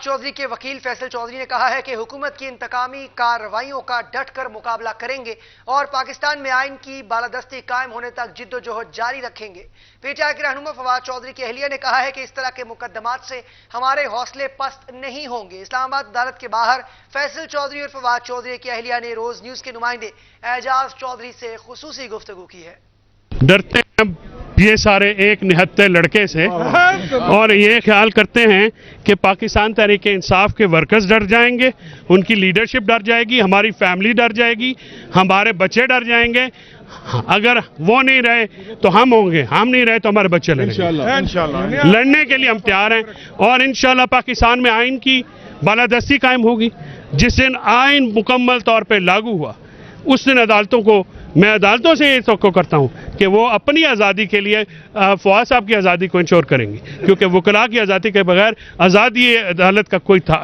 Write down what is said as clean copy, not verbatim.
चौधरी के वकील फैसल चौधरी ने कहा है कि हुकूमत की इंतकामी कार्रवाइयों का डटकर मुकाबला करेंगे और पाकिस्तान में आइन की बालादस्ती कायम होने तक जिद्दोजहद जारी रखेंगे। पीटीआई के रहनुमा फवाद चौधरी की अहलिया ने कहा है कि इस तरह के मुकदमात से हमारे हौसले पस्त नहीं होंगे। इस्लामाबाद अदालत के बाहर फैसल चौधरी और फवाद चौधरी की अहलिया ने रोज न्यूज के नुमाइंदे एजाज चौधरी से खुसूसी गुफ्तगू की है। डरते हैं ये सारे एक निहत्ते लड़के से और ये ख्याल करते हैं कि पाकिस्तान तहरीक इंसाफ के वर्कर्स डर जाएंगे, उनकी लीडरशिप डर जाएगी, हमारी फैमिली डर जाएगी, हमारे बच्चे डर जाएंगे। अगर वो नहीं रहे तो हम होंगे, हम नहीं रहे तो हमारे बच्चे लड़ेंगे। इंशाल्लाह लड़ने के लिए हम तैयार हैं और इंशाल्लाह पाकिस्तान में आइन की बालादस्ती कायम होगी। जिस दिन आइन मुकम्मल तौर पर लागू हुआ उस दिन मैं अदालतों से ये तवक्को करता हूं कि वो अपनी आज़ादी के लिए फवाद साहब की आज़ादी को इंश्योर करेंगे, क्योंकि वकला की आज़ादी के बगैर आज़ादी अदालत का कोई था